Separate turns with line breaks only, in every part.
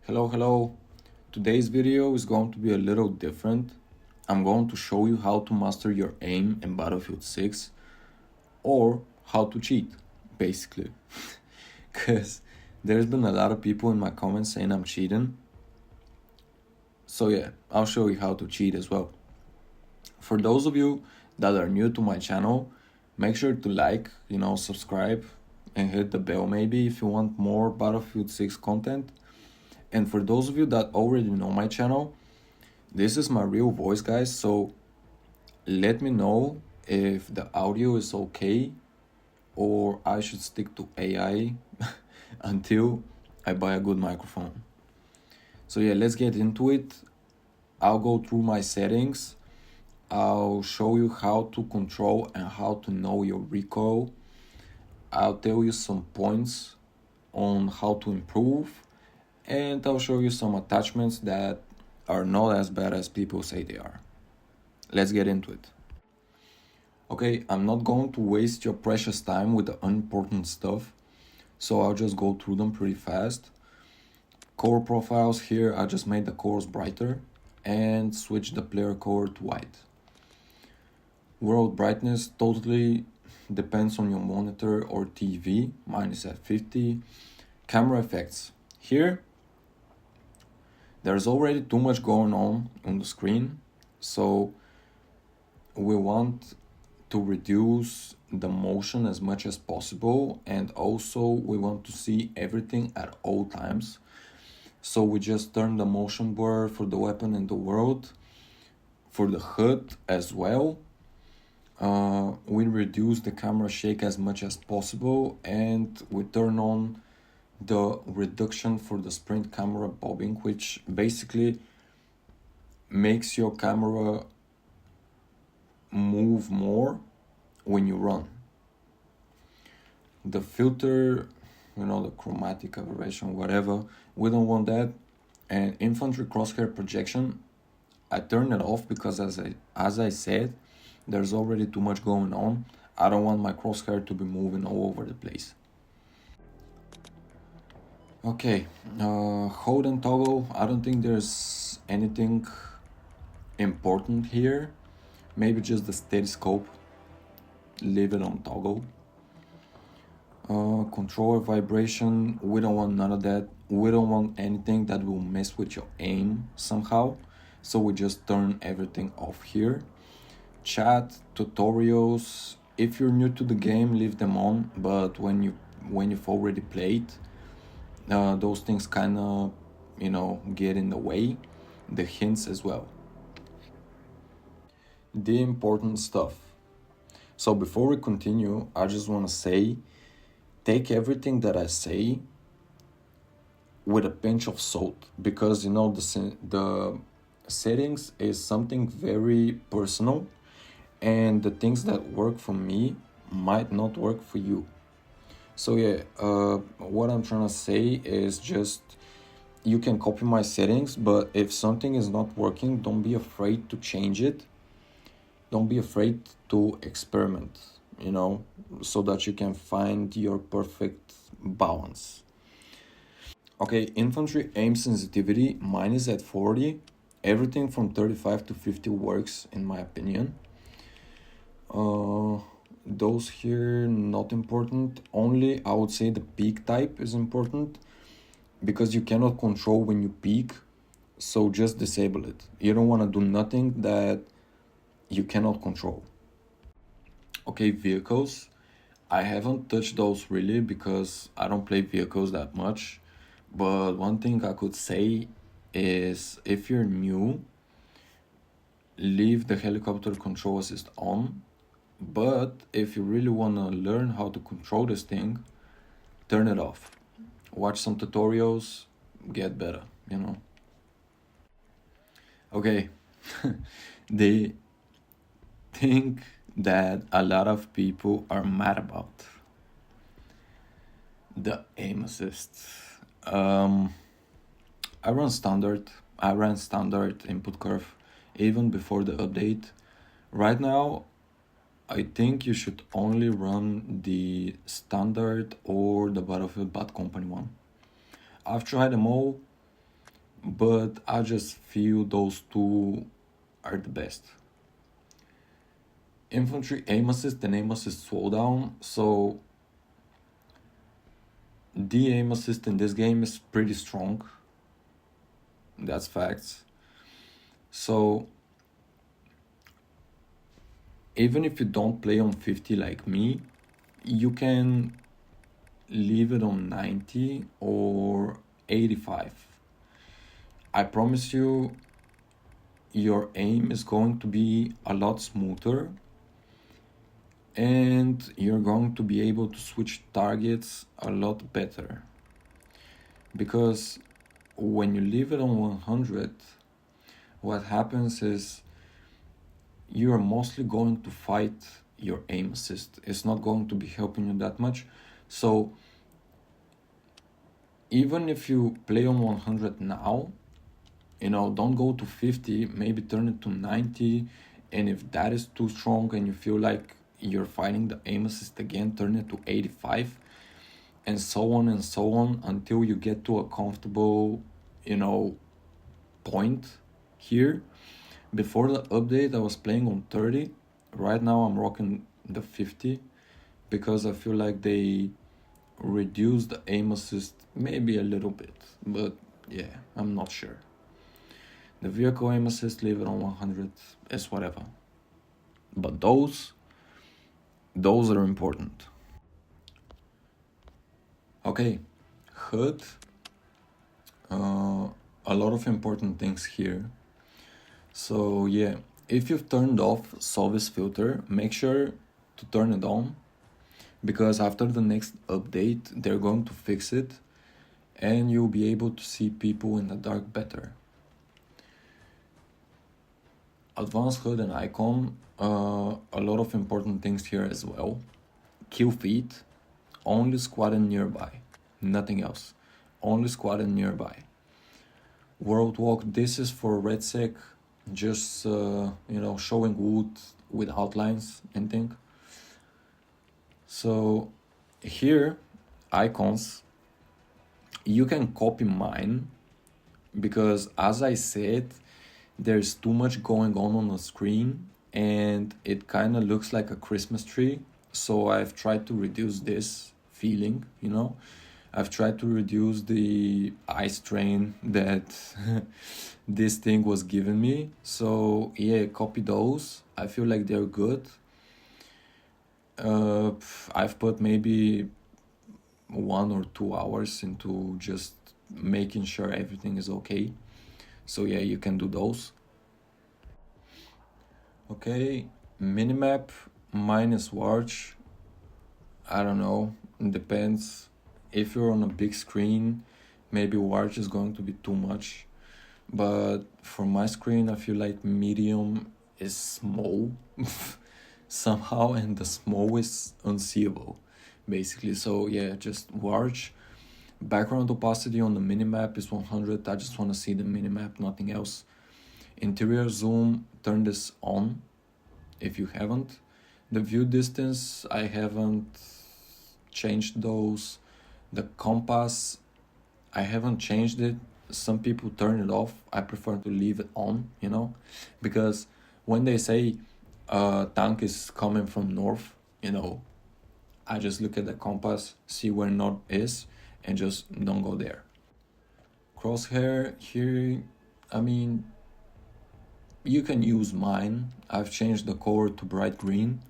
Hello. Today's video is going to be a little different. I'm going to show you how to master your aim in Battlefield 6 or how to cheat, basically. Because there's been a lot of people in my comments saying I'm cheating. So yeah, I'll show you how to cheat as well. For those of you that are new to my channel, make sure to like, subscribe and hit the bell maybe if you want more Battlefield 6 content. And for those of you that already know my channel, this is my real voice, guys, so let me know if the audio is okay or I should stick to AI until I buy a good microphone. So yeah, let's get into it. I'll go through my settings. I'll show you how to control and how to know your recoil. I'll tell you some points on how to improve, and I'll show you some attachments that are not as bad as people say they are. Let's get into it. Okay, I'm not going to waste your precious time with the unimportant stuff, so I'll just go through them pretty fast. Color profiles here, I just made the colors brighter and switch the player color to white. World brightness totally depends on your monitor or TV. Mine is at 50. Camera effects. Here, there's already too much going on the screen, so we want to reduce the motion as much as possible, and also we want to see everything at all times. So we just turn the motion blur for the weapon in the world, for the HUD as well. We reduce the camera shake as much as possible, and we turn on the reduction for the sprint camera bobbing, which basically makes your camera move more when you run. The filter, the chromatic aberration, whatever, we don't want that. And infantry crosshair projection, I turn it off because as I said, there's already too much going on. I don't want my crosshair to be moving all over the place. Okay, hold and toggle. I don't think there's anything important here. Maybe just the steady scope. Leave it on toggle. Controller vibration. We don't want none of that. We don't want anything that will mess with your aim somehow. So we just turn everything off here. Chat, tutorials. If you're new to the game, leave them on. But when you've already played, those things kind of get in the way. The hints as well. The important stuff. So before we continue, I just want to say, take everything that I say with a pinch of salt, because the settings is something very personal, and the things that work for me might not work for you. So yeah, what I'm trying to say is just, you can copy my settings, but if something is not working, don't be afraid to change it. Don't be afraid to experiment, so that you can find your perfect balance. Okay, infantry aim sensitivity, mine is at 40. Everything from 35 to 50 works, in my opinion. Those here, not important. Only I would say the peak type is important, because you cannot control when you peak, so just disable it. You don't want to do nothing that you cannot control. Okay, vehicles. I haven't touched those really because I don't play vehicles that much. But one thing I could say is, if you're new, leave the helicopter control assist on. But if you really want to learn how to control this thing, turn it off. Watch some tutorials, get better, Okay, the thing that a lot of people are mad about, the aim assist. I ran standard input curve even before the update. Right now, I think you should only run the standard or the Battlefield Bad Company one. I've tried them all. but I just feel those two are the best. Infantry aim assist and aim assist slowdown. So the aim assist in this game is pretty strong. That's facts. So even if you don't play on 50 like me, you can leave it on 90 or 85. I promise you, your aim is going to be a lot smoother and you're going to be able to switch targets a lot better. Because when you leave it on 100, what happens is you are mostly going to fight your aim assist. It's not going to be helping you that much. So even if you play on 100 now, don't go to 50, maybe turn it to 90. And if that is too strong and you feel like you're fighting the aim assist again, turn it to 85, and so on until you get to a comfortable, point here. Before the update, I was playing on 30. Right now, I'm rocking the 50 because I feel like they reduced the aim assist maybe a little bit, but yeah, I'm not sure. The vehicle aim assist, leave it on 100, is whatever. But those are important. Okay, HUD. A lot of important things here. So yeah, if you've turned off Solvis filter, make sure to turn it on, because after the next update, they're going to fix it and you'll be able to see people in the dark better. Advanced HUD and icon, a lot of important things here as well. Kill feed, only squad and nearby, nothing else. Only squad and nearby. World walk, this is for red sec, just showing wood with outlines and thing. So here, icons, you can copy mine, because as I said, there's too much going on the screen and it kind of looks like a Christmas tree. So I've tried to reduce this feeling, I've tried to reduce the eye strain that this thing was giving me. So yeah, copy those. I feel like they're good. I've put maybe 1 or 2 hours into just making sure everything is okay. So yeah, you can do those. Okay, minimap, mine is large. I don't know, it depends. If you're on a big screen, maybe large is going to be too much. But for my screen, I feel like medium is small somehow, and the small is unseeable, basically. So yeah, just large. Background opacity on the minimap is 100. I just want to see the minimap, nothing else. Interior zoom, turn this on if you haven't. The view distance, I haven't changed those. The compass, I haven't changed it. Some people turn it off. I prefer to leave it on, because when they say tank is coming from north, I just look at the compass, see where north is, and just don't go there. Crosshair here, you can use mine. I've changed the color to bright green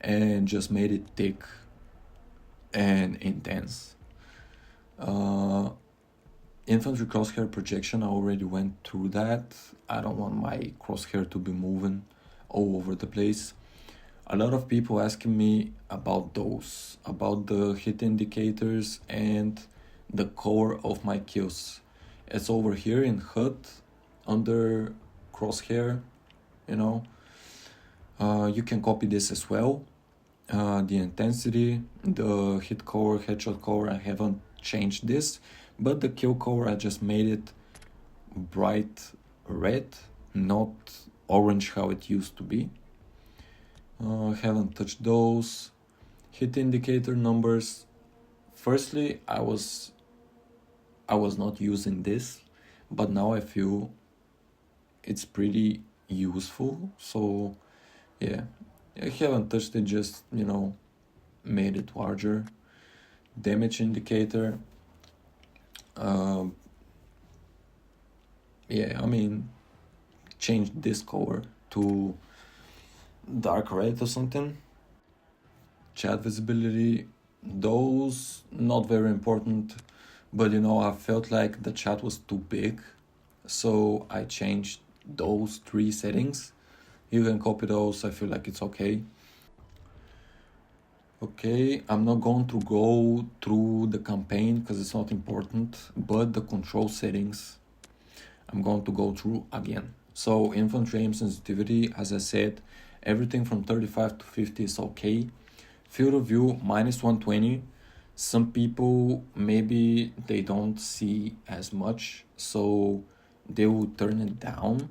and just made it thick and intense. Infantry crosshair projection, I already went through that. I don't want my crosshair to be moving all over the place. A lot of people asking me about those, about the hit indicators and the core of my kills. It's over here in HUD under crosshair, you can copy this as well. The intensity, the hit core, headshot core, I haven't changed this, but the kill core, I just made it bright red, not orange how it used to be. Haven't touched those. Hit indicator numbers, firstly, I was not using this, but now I feel it's pretty useful. So yeah, I haven't touched it, just made it larger. Damage indicator, yeah, I mean, change this color to dark red or something. Chat visibility, those not very important, but I felt like the chat was too big, so I changed those 3 settings. You can copy those, I feel like it's okay. Okay, I'm not going to go through the campaign because it's not important, but the control settings I'm going to go through again. So infantry aim sensitivity, as I said, everything from 35 to 50 is okay. Field of view -120. Some people, maybe they don't see as much, so they will turn it down.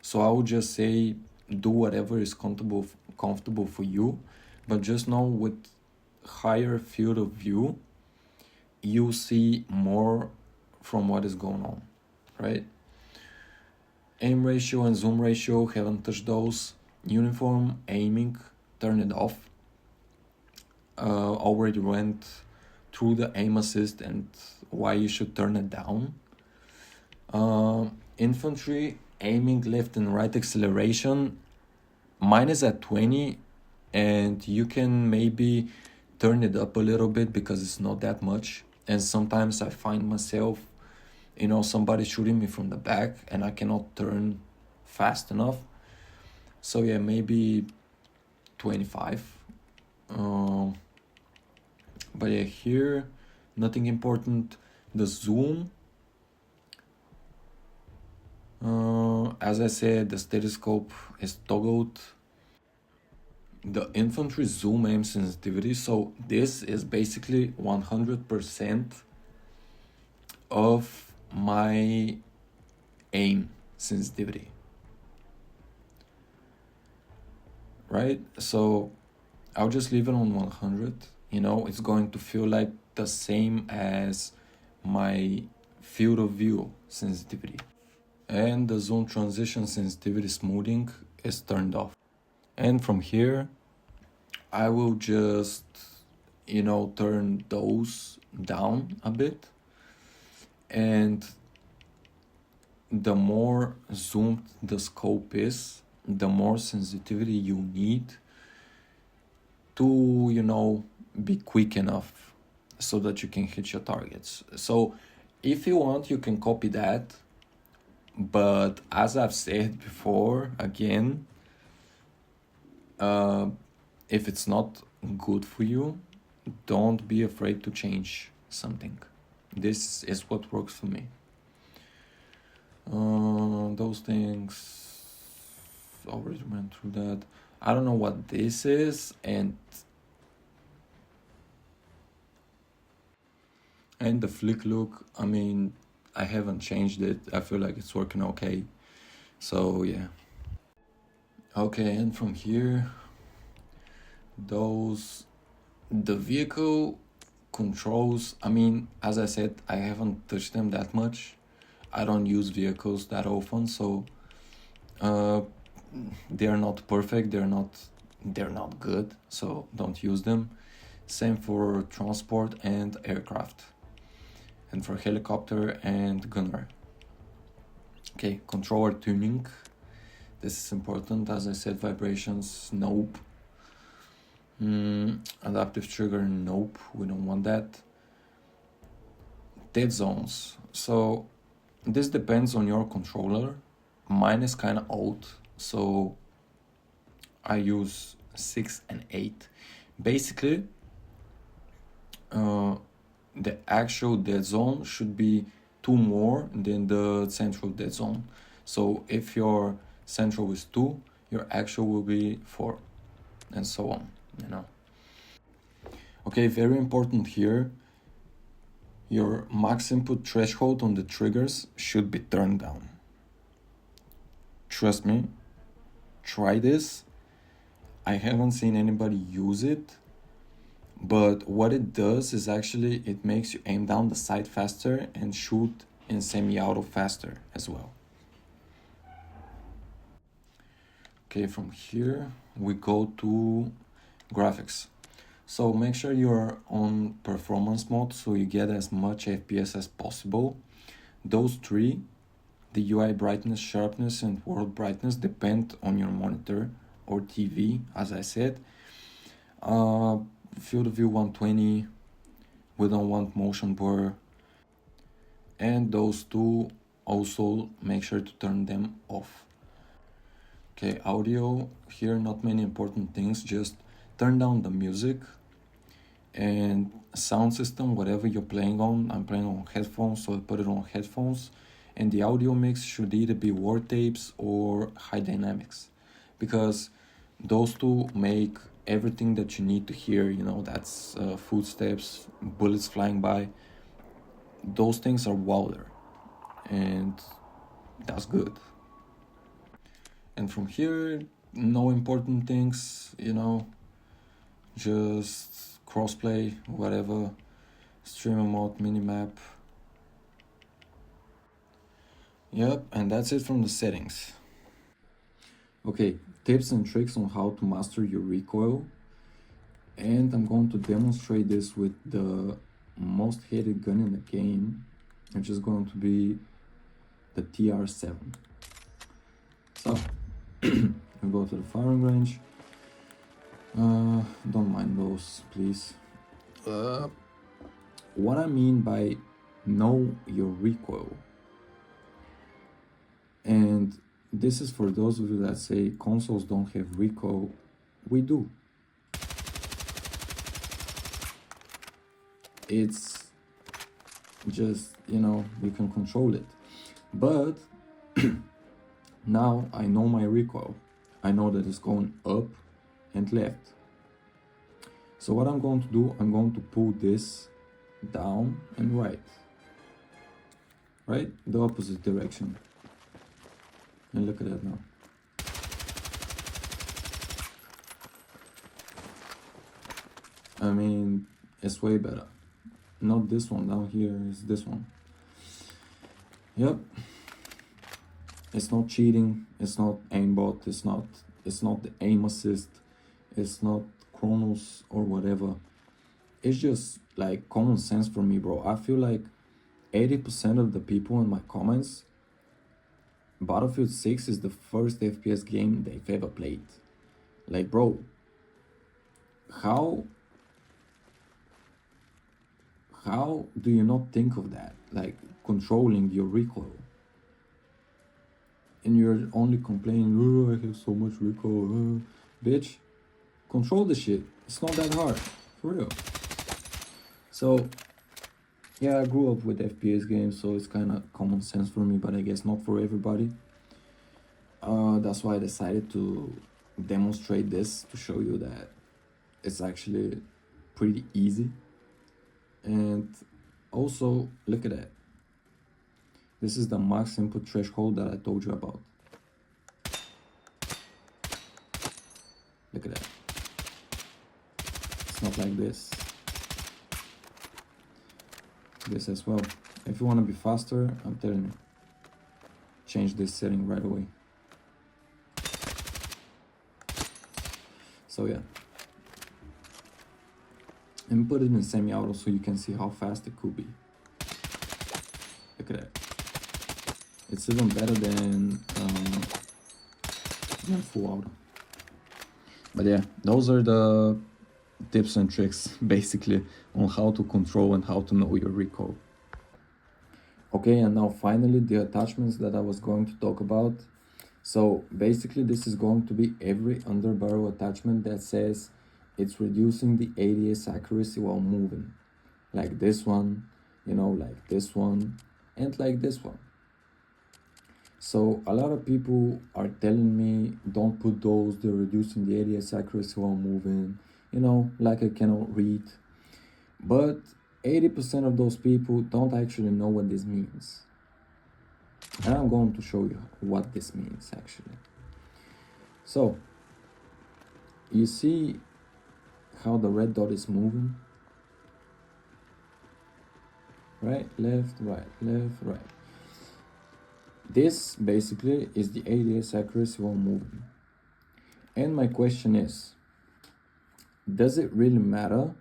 So I would just say do whatever is comfortable for you, but just know with higher field of view, you see more from what is going on, right? Aim ratio and zoom ratio, haven't touched those. Uniform aiming, turn it off. Already went through the aim assist and why you should turn it down. Infantry aiming left and right acceleration, mine is at 20, and you can maybe turn it up a little bit because it's not that much. And sometimes I find myself, somebody shooting me from the back and I cannot turn fast enough. So yeah, maybe 25. But yeah, here, nothing important. The zoom, as I said, the stereoscope is toggled. The infantry zoom aim sensitivity, so this is basically 100% of my aim sensitivity, right? So I'll just leave it on 100. It's going to feel like the same as my field of view sensitivity. And the zoom transition sensitivity smoothing is turned off. And from here, I will just, turn those down a bit. And the more zoomed the scope is, the more sensitivity you need to, be quick enough so that you can hit your targets. So if you want, you can copy that. But as I've said before, again, if it's not good for you, don't be afraid to change something. This is what works for me. Those things, already went through that. I don't know what this is, and the flick look, I mean, I haven't changed it. I feel like it's working okay. So yeah. Okay, and from here, the vehicle controls, I mean, as I said, I haven't touched them that much. I don't use vehicles that often, so they're not perfect, they're not good, so don't use them. Same for transport and aircraft, and for helicopter and gunner. Okay, controller tuning. This is important. As I said, vibrations, nope. Adaptive trigger, nope, we don't want that. Dead zones. So this depends on your controller. Mine is kind of old, so I use 6 and 8. Basically, the actual dead zone should be 2 more than the central dead zone. So if your central is 2, your actual will be 4, and so on, Okay, very important here. Your max input threshold on the triggers should be turned down. Trust me, try this. I haven't seen anybody use it, but what it does is actually it makes you aim down the sight faster and shoot and semi-auto faster as well. Okay, from here we go to graphics. So make sure you're on performance mode so you get as much FPS as possible. Those three, the UI brightness, sharpness, and world brightness, depend on your monitor or TV, as I said. Field of view 120, we don't want motion blur. And those two, also make sure to turn them off. Okay, audio, here not many important things, just turn down the music and sound system, whatever you're playing on. I'm playing on headphones, so I put it on headphones. And the audio mix should either be war tapes or high dynamics, because those two make everything that you need to hear, you know, that's footsteps, bullets flying by. Those things are wilder, and that's good. And from here, no important things, you know, just crossplay, whatever, streamer mode, minimap. Yep, and that's it from the settings. Okay, tips and tricks on how to master your recoil. And I'm going to demonstrate this with the most hated gun in the game, which is going to be the TR7. So, we go to the firing range. Don't mind those, please. What I mean by know your recoil, and this is for those of you that say consoles don't have recoil. We do. It's just, you know, you can control it. But now I know my recoil. I know that it's going up and left. So what I'm going to do, I'm going to pull this down and right, the opposite direction. And look at that now. I mean, it's way better. Not this one down here, it's this one. Yep. It's not cheating, it's not aimbot, it's not the aim assist, it's not Chronos or whatever. It's just like common sense for me, bro. I feel like 80% of the people in my comments, Battlefield 6 is the first FPS game they've ever played. Like, bro, how do you not think of that? Like, controlling your recoil. And you're only complaining, oh, I have so much recoil. Bitch, control the shit. It's not that hard, for real. So, yeah, I grew up with FPS games, so it's kind of common sense for me, but I guess not for everybody. That's why I decided to demonstrate this, to show you that it's actually pretty easy. And also, look at that. This is the max input threshold that I told you about. Look at that. It's not like this. This as well. If you want to be faster, I'm telling you, change this setting right away. So yeah. And put it in semi-auto so you can see how fast it could be. Look at that. It's even better than full auto. But yeah, those are the tips and tricks basically on how to control and how to know your recoil. Okay, and now finally the attachments that I was going to talk about. So basically this is going to be every underbarrel attachment that says it's reducing the ADS accuracy while moving. Like this one, you know, like this one, and like this one. So a lot of people are telling me, don't put those, they're reducing the ADS accuracy while moving, you know, like I cannot read. But 80% of those people don't actually know what this means. And I'm going to show you what this means actually. So, you see how the red dot is moving? Right, left, right, left, right. This basically is the ADS accuracy while moving. And my question is, does it really matter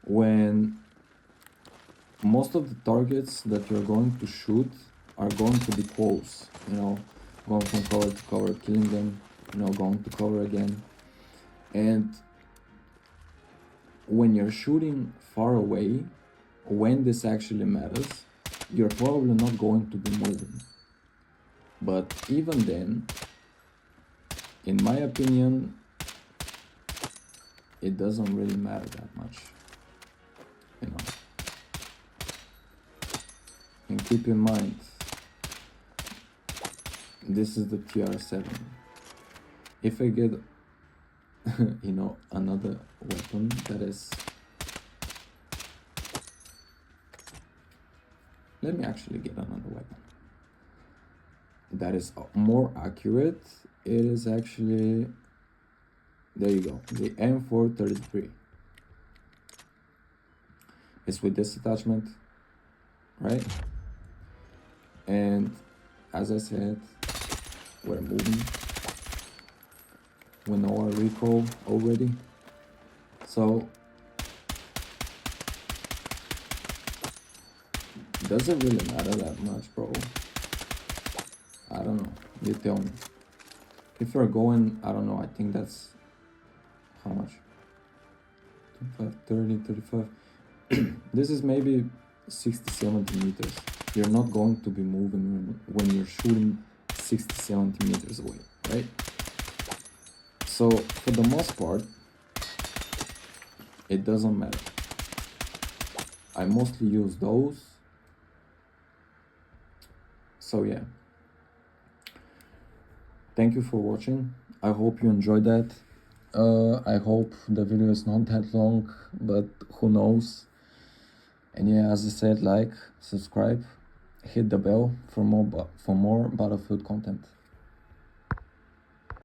when most of the targets that you're going to shoot are going to be close, going from cover to cover, killing them, going to cover again. And when you're shooting far away, when this actually matters, you're probably not going to be moving. But even then, in my opinion, it doesn't really matter that much, And keep in mind, this is the TR7. If I get, another weapon that is... Let me actually get another weapon that is more accurate. It is actually... There you go, the M433. It's with this attachment, right? And as I said, we're moving. We know our recoil already. So, does it really matter that much, bro? I don't know. You tell me. If you're going, I don't know, I think that's... How much? 25, 30, 35. This is maybe 60, 70 meters. You're not going to be moving when you're shooting 60, 70 meters away, right? So, for the most part, it doesn't matter. I mostly use those. So yeah. Thank you for watching. I hope you enjoyed that. I hope the video is not that long, but who knows. And yeah, as I said, like, subscribe, hit the bell for more Battlefield content.